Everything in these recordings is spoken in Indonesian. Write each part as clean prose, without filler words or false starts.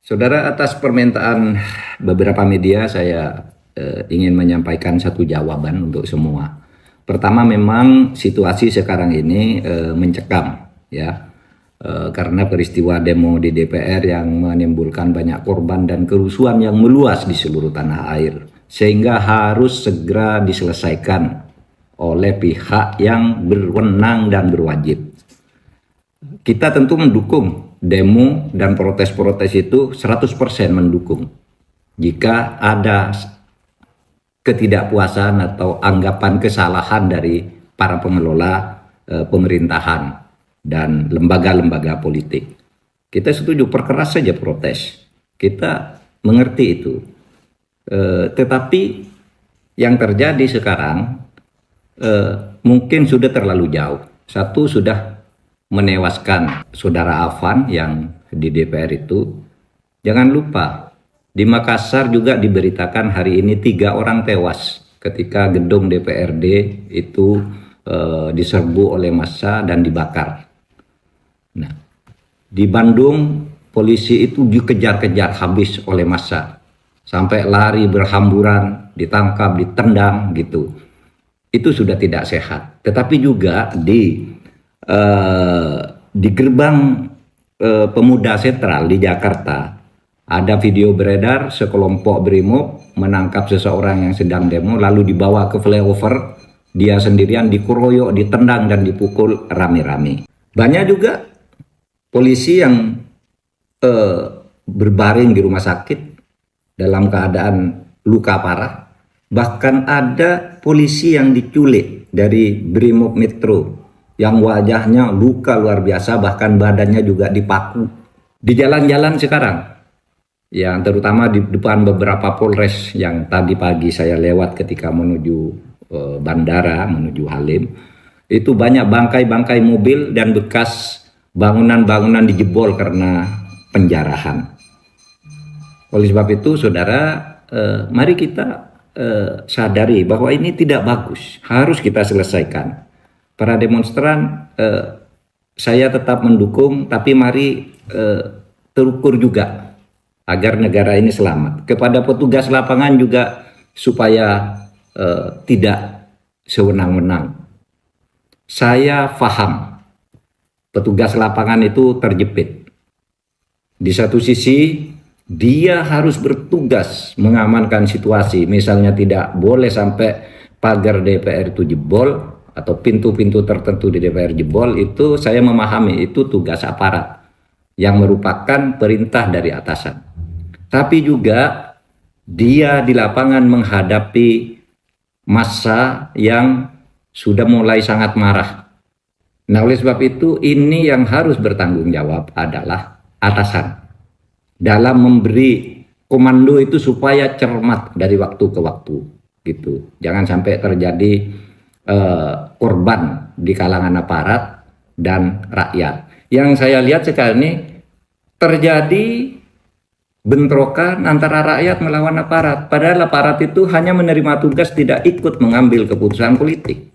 Saudara, atas permintaan beberapa media, saya ingin menyampaikan satu jawaban untuk semua. Pertama, memang situasi sekarang ini mencekam, ya, karena peristiwa demo di DPR yang menimbulkan banyak korban dan kerusuhan yang meluas di seluruh tanah air, sehingga harus segera diselesaikan oleh pihak yang berwenang dan berwajib. Kita tentu mendukung demo dan protes-protes itu 100% mendukung. Jika ada ketidakpuasan atau anggapan kesalahan dari para pengelola pemerintahan dan lembaga-lembaga politik, kita setuju, perkeras saja protes. Kita mengerti itu. Tetapi yang terjadi sekarang mungkin sudah terlalu jauh. Satu, sudah menewaskan saudara Afan yang di DPR itu. Jangan lupa, di Makassar juga diberitakan hari ini 3 orang tewas ketika gedung DPRD itu diserbu oleh massa dan dibakar. Nah, di Bandung polisi itu dikejar-kejar habis oleh massa, sampai lari berhamburan, ditangkap, ditendang gitu. Itu sudah tidak sehat. Tetapi juga di gerbang Pemuda Sentral di Jakarta ada video beredar sekelompok brimob menangkap seseorang yang sedang demo, lalu dibawa ke flyover, dia sendirian dikeroyok, ditendang dan dipukul rame-rame. Banyak juga polisi yang berbaring di rumah sakit dalam keadaan luka parah. Bahkan ada polisi yang diculik dari Brimob Metro yang wajahnya luka luar biasa, bahkan badannya juga dipaku. Di jalan-jalan sekarang, yang terutama di depan beberapa polres yang tadi pagi saya lewat ketika menuju bandara, menuju Halim, itu banyak bangkai-bangkai mobil dan bekas bangunan-bangunan dijebol karena penjarahan. Oleh sebab itu, saudara, mari kita sadari bahwa ini tidak bagus, harus kita selesaikan. Para demonstran, saya tetap mendukung, tapi mari terukur juga agar negara ini selamat. Kepada petugas lapangan juga supaya tidak sewenang-wenang. Saya paham petugas lapangan itu terjepit. Di satu sisi dia harus bertugas mengamankan situasi, misalnya tidak boleh sampai pagar DPR itu jebol atau pintu-pintu tertentu di DPR jebol. Itu saya memahami, itu tugas aparat yang merupakan perintah dari atasan. Tapi juga dia di lapangan menghadapi massa yang sudah mulai sangat marah. Nah, oleh sebab itu ini yang harus bertanggung jawab adalah atasan dalam memberi komando itu supaya cermat dari waktu ke waktu gitu. Jangan sampai terjadi korban di kalangan aparat dan rakyat. Yang saya lihat sekarang ini terjadi bentrokan antara rakyat melawan aparat, padahal aparat itu hanya menerima tugas, tidak ikut mengambil keputusan politik.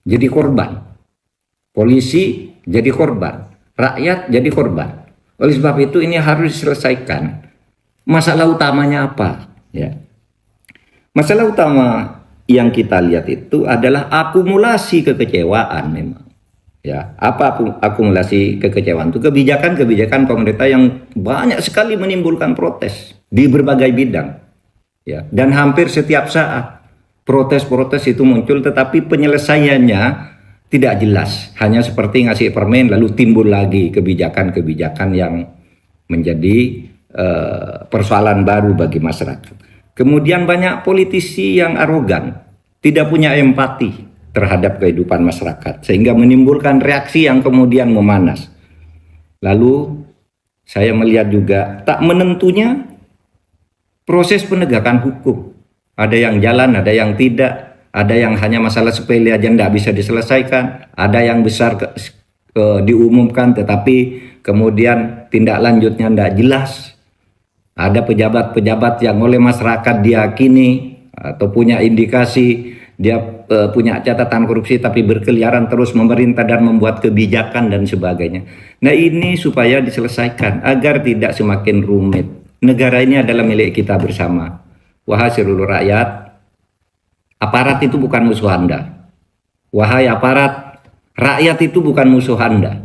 Jadi korban. Polisi jadi korban, rakyat jadi korban. Oleh sebab itu ini harus diselesaikan. Masalah utamanya apa? Ya. Masalah utama yang kita lihat itu adalah akumulasi kekecewaan memang. Ya, apa akumulasi kekecewaan itu? Kebijakan-kebijakan pemerintah yang banyak sekali menimbulkan protes di berbagai bidang. Ya, dan hampir setiap saat protes-protes itu muncul, tetapi penyelesaiannya tidak jelas, hanya seperti ngasih permen lalu timbul lagi kebijakan-kebijakan yang menjadi persoalan baru bagi masyarakat. Kemudian banyak politisi yang arogan, tidak punya empati terhadap kehidupan masyarakat, sehingga menimbulkan reaksi yang kemudian memanas. Lalu saya melihat juga tak menentunya proses penegakan hukum. Ada yang jalan, ada yang tidak. Ada yang hanya masalah sepele aja tidak bisa diselesaikan, ada yang besar diumumkan tetapi kemudian tindak lanjutnya tidak jelas. Ada pejabat-pejabat yang oleh masyarakat diyakini atau punya indikasi dia punya catatan korupsi tapi berkeliaran terus memerintah dan membuat kebijakan dan sebagainya. Nah, ini supaya diselesaikan agar tidak semakin rumit. Negara ini adalah milik kita bersama. Wahai seluruh rakyat, aparat itu bukan musuh Anda. Wahai aparat, rakyat itu bukan musuh Anda.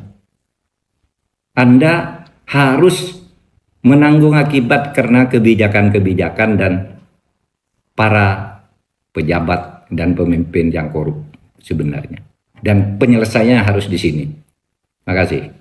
Anda harus menanggung akibat karena kebijakan-kebijakan dan para pejabat dan pemimpin yang korup sebenarnya. Dan penyelesaiannya harus di sini. Terima kasih.